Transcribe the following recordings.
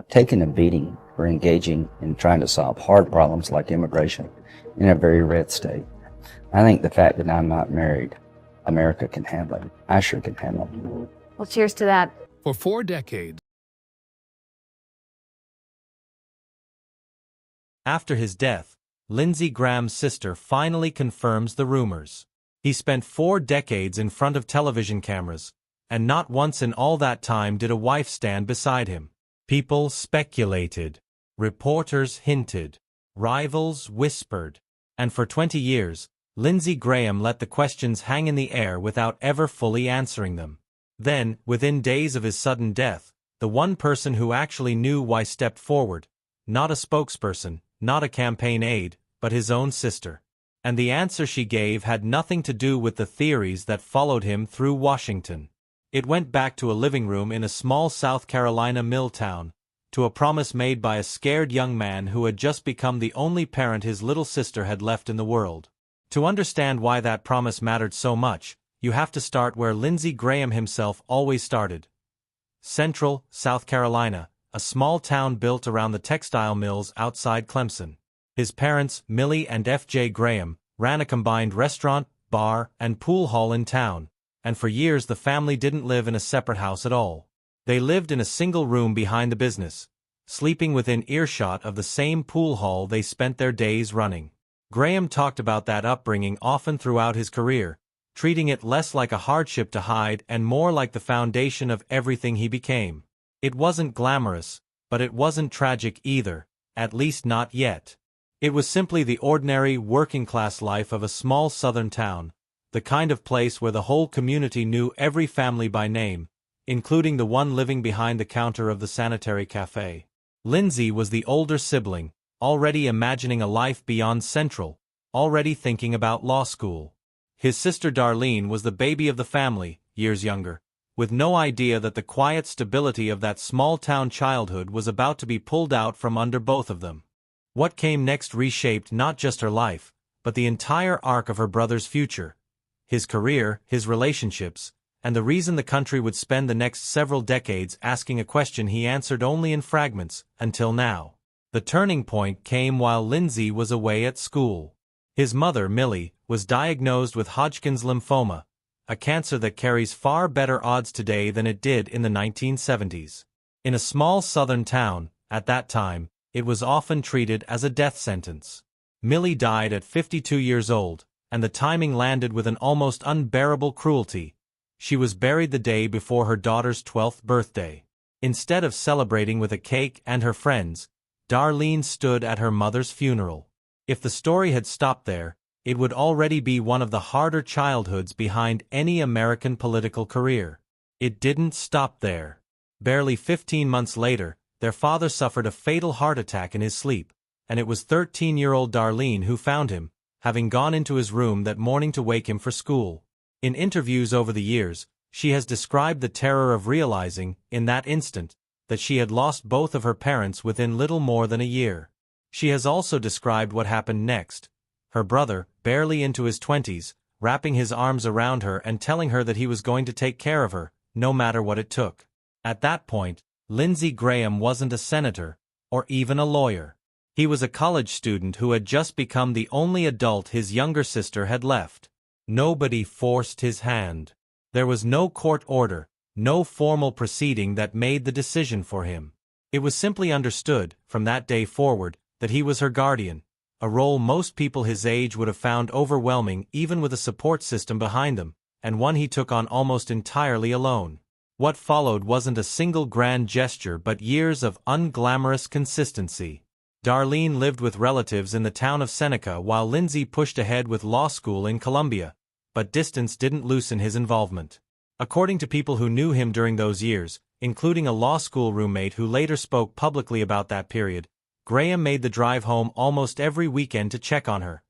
I've taken a beating for engaging in trying to solve hard problems like immigration in a very red state. I think the fact that I'm not married, America can handle it. I sure can handle it. Well, cheers to that. For 4 decades. After his death, Lindsey Graham's sister finally confirms the rumors. He spent 4 decades in front of television cameras, and not once in all that time did a wife stand beside him. People speculated, reporters hinted, rivals whispered, and for 20 years, Lindsey Graham let the questions hang in the air without ever fully answering them. Then, within days of his sudden death, the one person who actually knew why stepped forward, not a spokesperson, not a campaign aide, but his own sister. And the answer she gave had nothing to do with the theories that followed him through Washington. It went back to a living room in a small South Carolina mill town, to a promise made by a scared young man who had just become the only parent his little sister had left in the world. To understand why that promise mattered so much, you have to start where Lindsey Graham himself always started. Central, South Carolina, a small town built around the textile mills outside Clemson. His parents, Millie and F.J. Graham, ran a combined restaurant, bar, and pool hall in town, and for years the family didn't live in a separate house at all. They lived in a single room behind the business, sleeping within earshot of the same pool hall they spent their days running. Graham talked about that upbringing often throughout his career, treating it less like a hardship to hide and more like the foundation of everything he became. It wasn't glamorous, but it wasn't tragic either, at least not yet. It was simply the ordinary, working-class life of a small southern town, the kind of place where the whole community knew every family by name, including the one living behind the counter of the sanitary cafe. Lindsey was the older sibling, already imagining a life beyond Central, already thinking about law school. His sister Darlene was the baby of the family, years younger, with no idea that the quiet stability of that small-town childhood was about to be pulled out from under both of them. What came next reshaped not just her life, but the entire arc of her brother's future. His career, his relationships, and the reason the country would spend the next several decades asking a question he answered only in fragments, until now. The turning point came while Lindsey was away at school. His mother, Millie, was diagnosed with Hodgkin's lymphoma, a cancer that carries far better odds today than it did in the 1970s. In a small southern town, at that time, it was often treated as a death sentence. Millie died at 52 years old, and the timing landed with an almost unbearable cruelty. She was buried the day before her daughter's 12th birthday. Instead of celebrating with a cake and her friends, Darlene stood at her mother's funeral. If the story had stopped there, it would already be one of the harder childhoods behind any American political career. It didn't stop there. Barely 15 months later, their father suffered a fatal heart attack in his sleep, and it was 13-year-old Darlene who found him, having gone into his room that morning to wake him for school. In interviews over the years, she has described the terror of realizing, in that instant, that she had lost both of her parents within little more than a year. She has also described what happened next. Her brother, barely into his 20s, wrapping his arms around her and telling her that he was going to take care of her, no matter what it took. At that point, Lindsey Graham wasn't a senator, or even a lawyer. He was a college student who had just become the only adult his younger sister had left. Nobody forced his hand. There was no court order, no formal proceeding that made the decision for him. It was simply understood, from that day forward, that he was her guardian, a role most people his age would have found overwhelming even with a support system behind them, and one he took on almost entirely alone. What followed wasn't a single grand gesture but years of unglamorous consistency. Darlene lived with relatives in the town of Seneca while Lindsey pushed ahead with law school in Columbia, but distance didn't loosen his involvement. According to people who knew him during those years, including a law school roommate who later spoke publicly about that period, Graham made the drive home almost every weekend to check on her.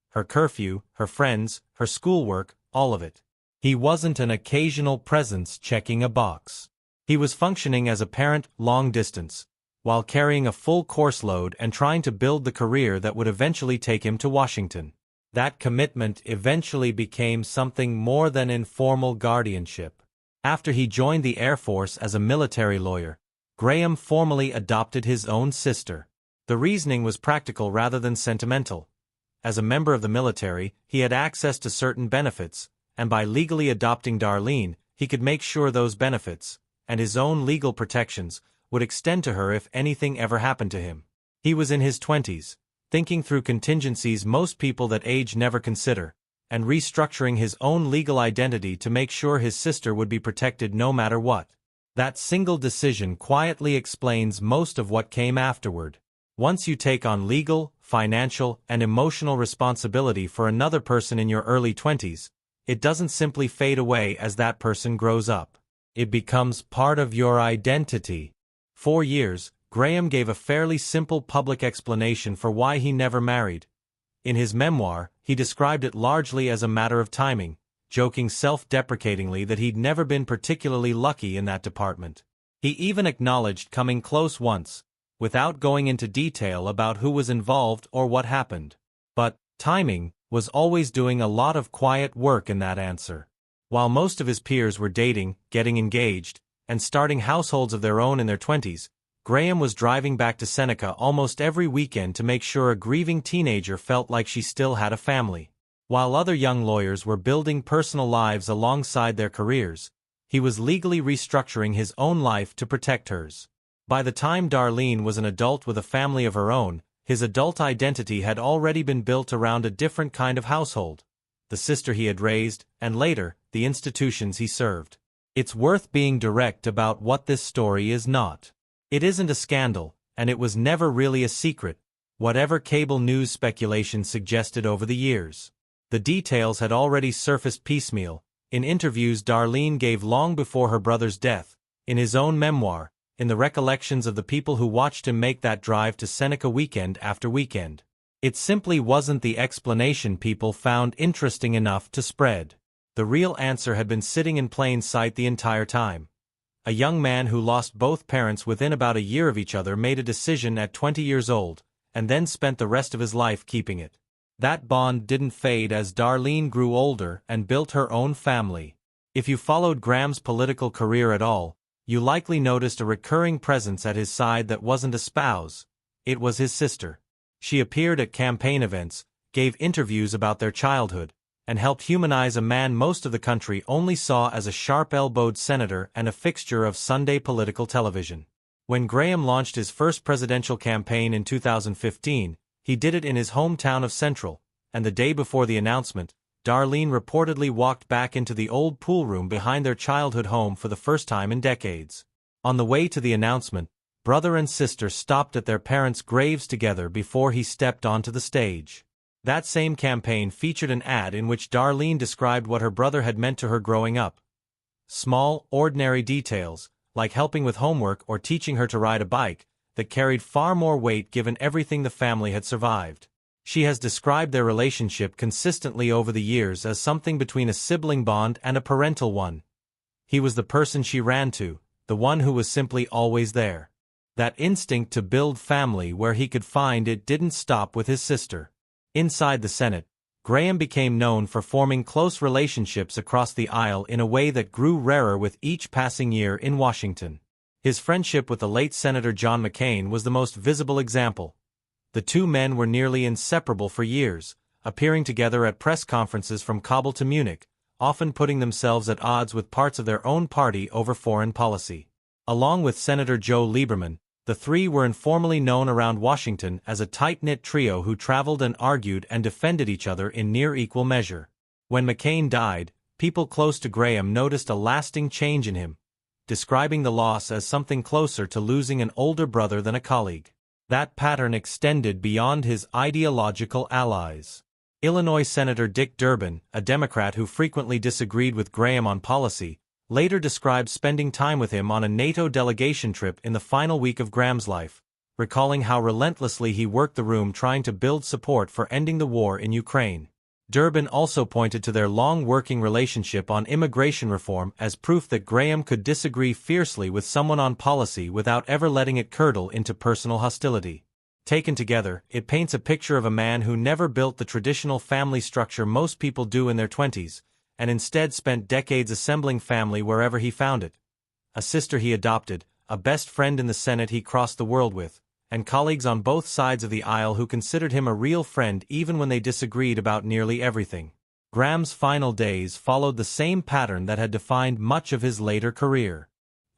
Her curfew, her friends, her schoolwork, all of it. He wasn't an occasional presence checking a box. He was functioning as a parent long distance, while carrying a full course load and trying to build the career that would eventually take him to Washington. That commitment eventually became something more than informal guardianship. After he joined the Air Force as a military lawyer, Graham formally adopted his own sister. The reasoning was practical rather than sentimental. As a member of the military, he had access to certain benefits, and by legally adopting Darlene, he could make sure those benefits, and his own legal protections, would extend to her if anything ever happened to him. He was in his 20s, thinking through contingencies most people that age never consider, and restructuring his own legal identity to make sure his sister would be protected no matter what. That single decision quietly explains most of what came afterward. Once you take on legal, financial, and emotional responsibility for another person in your early 20s, it doesn't simply fade away as that person grows up. It becomes part of your identity. For years, Graham gave a fairly simple public explanation for why he never married. In his memoir, he described it largely as a matter of timing, joking self-deprecatingly that he'd never been particularly lucky in that department. He even acknowledged coming close once, without going into detail about who was involved or what happened. But timing was always doing a lot of quiet work in that answer. While most of his peers were dating, getting engaged, and starting households of their own in their 20s, Graham was driving back to Seneca almost every weekend to make sure a grieving teenager felt like she still had a family. While other young lawyers were building personal lives alongside their careers, he was legally restructuring his own life to protect hers. By the time Darlene was an adult with a family of her own, his adult identity had already been built around a different kind of household, the sister he had raised, and later, the institutions he served. It's worth being direct about what this story is not. It isn't a scandal, and it was never really a secret, whatever cable news speculation suggested over the years. The details had already surfaced piecemeal, in interviews Darlene gave long before her brother's death, in his own memoir, in the recollections of the people who watched him make that drive to Seneca weekend after weekend. It simply wasn't the explanation people found interesting enough to spread. The real answer had been sitting in plain sight the entire time. A young man who lost both parents within about a year of each other made a decision at 20 years old, and then spent the rest of his life keeping it. That bond didn't fade as Darlene grew older and built her own family. If you followed Graham's political career at all, you likely noticed a recurring presence at his side that wasn't a spouse. It was his sister. She appeared at campaign events, gave interviews about their childhood, and helped humanize a man most of the country only saw as a sharp-elbowed senator and a fixture of Sunday political television. When Graham launched his first presidential campaign in 2015, he did it in his hometown of Central, and the day before the announcement, Darlene reportedly walked back into the old pool room behind their childhood home for the first time in decades. On the way to the announcement, brother and sister stopped at their parents' graves together before he stepped onto the stage. That same campaign featured an ad in which Darlene described what her brother had meant to her growing up. Small, ordinary details, like helping with homework or teaching her to ride a bike, that carried far more weight given everything the family had survived. She has described their relationship consistently over the years as something between a sibling bond and a parental one. He was the person she ran to, the one who was simply always there. That instinct to build family where he could find it didn't stop with his sister. Inside the Senate, Graham became known for forming close relationships across the aisle in a way that grew rarer with each passing year in Washington. His friendship with the late Senator John McCain was the most visible example. The two men were nearly inseparable for years, appearing together at press conferences from Kabul to Munich, often putting themselves at odds with parts of their own party over foreign policy. Along with Senator Joe Lieberman, the three were informally known around Washington as a tight-knit trio who traveled and argued and defended each other in near equal measure. When McCain died, people close to Graham noticed a lasting change in him, describing the loss as something closer to losing an older brother than a colleague. That pattern extended beyond his ideological allies. Illinois Senator Dick Durbin, a Democrat who frequently disagreed with Graham on policy, later described spending time with him on a NATO delegation trip in the final week of Graham's life, recalling how relentlessly he worked the room trying to build support for ending the war in Ukraine. Durbin also pointed to their long working relationship on immigration reform as proof that Graham could disagree fiercely with someone on policy without ever letting it curdle into personal hostility. Taken together, it paints a picture of a man who never built the traditional family structure most people do in their 20s, and instead spent decades assembling family wherever he found it. A sister he adopted, a best friend in the Senate he crossed the world with, and colleagues on both sides of the aisle who considered him a real friend even when they disagreed about nearly everything. Graham's final days followed the same pattern that had defined much of his later career.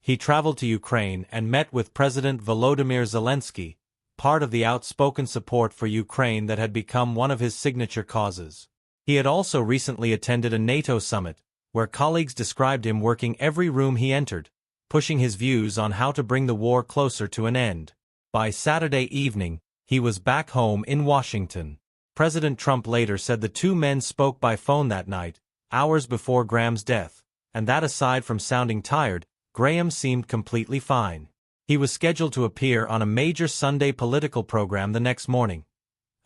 He traveled to Ukraine and met with President Volodymyr Zelensky, part of the outspoken support for Ukraine that had become one of his signature causes. He had also recently attended a NATO summit, where colleagues described him working every room he entered, pushing his views on how to bring the war closer to an end. By Saturday evening, he was back home in Washington. President Trump later said the two men spoke by phone that night, hours before Graham's death, and that aside from sounding tired, Graham seemed completely fine. He was scheduled to appear on a major Sunday political program the next morning,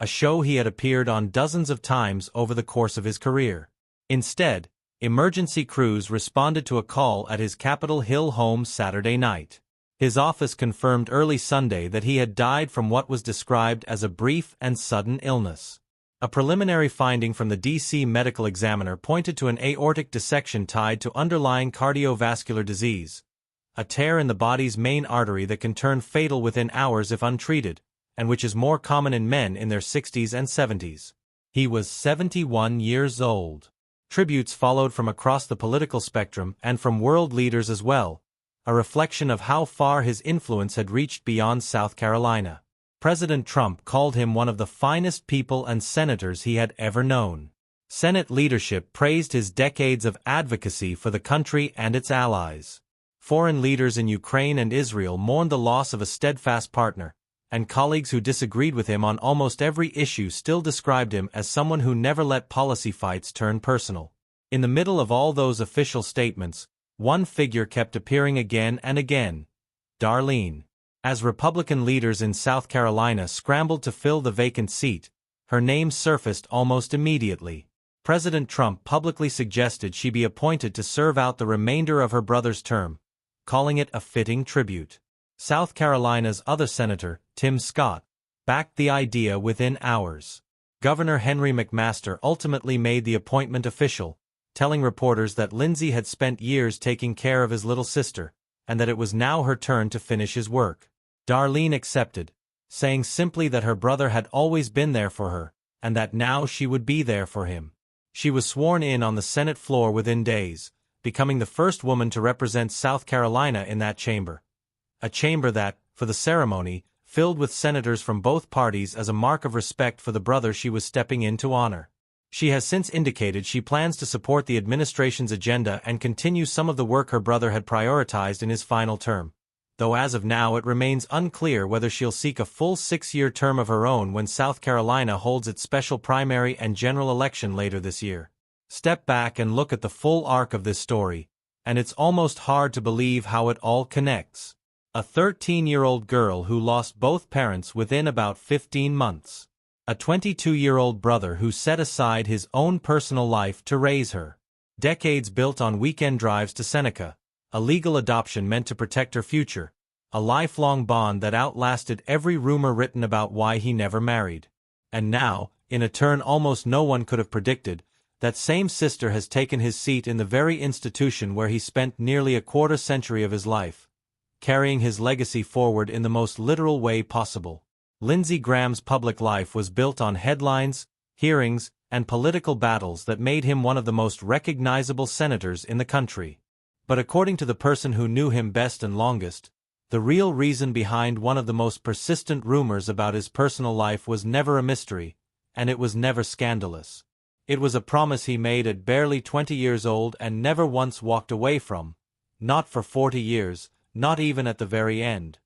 a show he had appeared on dozens of times over the course of his career. Instead, emergency crews responded to a call at his Capitol Hill home Saturday night. His office confirmed early Sunday that he had died from what was described as a brief and sudden illness. A preliminary finding from the D.C. medical examiner pointed to an aortic dissection tied to underlying cardiovascular disease, a tear in the body's main artery that can turn fatal within hours if untreated, and which is more common in men in their 60s and 70s. He was 71 years old. Tributes followed from across the political spectrum and from world leaders as well, a reflection of how far his influence had reached beyond South Carolina. President Trump called him one of the finest people and senators he had ever known. Senate leadership praised his decades of advocacy for the country and its allies. Foreign leaders in Ukraine and Israel mourned the loss of a steadfast partner, and colleagues who disagreed with him on almost every issue still described him as someone who never let policy fights turn personal. In the middle of all those official statements, one figure kept appearing again and again: Darlene. As Republican leaders in South Carolina scrambled to fill the vacant seat, her name surfaced almost immediately. President Trump publicly suggested she be appointed to serve out the remainder of her brother's term, calling it a fitting tribute. South Carolina's other senator, Tim Scott, backed the idea within hours. Governor Henry McMaster ultimately made the appointment official, telling reporters that Lindsey had spent years taking care of his little sister, and that it was now her turn to finish his work. Darlene accepted, saying simply that her brother had always been there for her, and that now she would be there for him. She was sworn in on the Senate floor within days, becoming the first woman to represent South Carolina in that chamber. A chamber that, for the ceremony, filled with senators from both parties as a mark of respect for the brother she was stepping in to honor. She has since indicated she plans to support the administration's agenda and continue some of the work her brother had prioritized in his final term, though as of now it remains unclear whether she'll seek a full 6-year term of her own when South Carolina holds its special primary and general election later this year. Step back and look at the full arc of this story, and it's almost hard to believe how it all connects. A 13-year-old girl who lost both parents within about 15 months. A 22-year-old brother who set aside his own personal life to raise her. Decades built on weekend drives to Seneca, a legal adoption meant to protect her future, a lifelong bond that outlasted every rumor written about why he never married. And now, in a turn almost no one could have predicted, that same sister has taken his seat in the very institution where he spent nearly a quarter-century of his life, carrying his legacy forward in the most literal way possible. Lindsey Graham's public life was built on headlines, hearings, and political battles that made him one of the most recognizable senators in the country. But according to the person who knew him best and longest, the real reason behind one of the most persistent rumors about his personal life was never a mystery, and it was never scandalous. It was a promise he made at barely 20 years old and never once walked away from, not for 40 years, not even at the very end.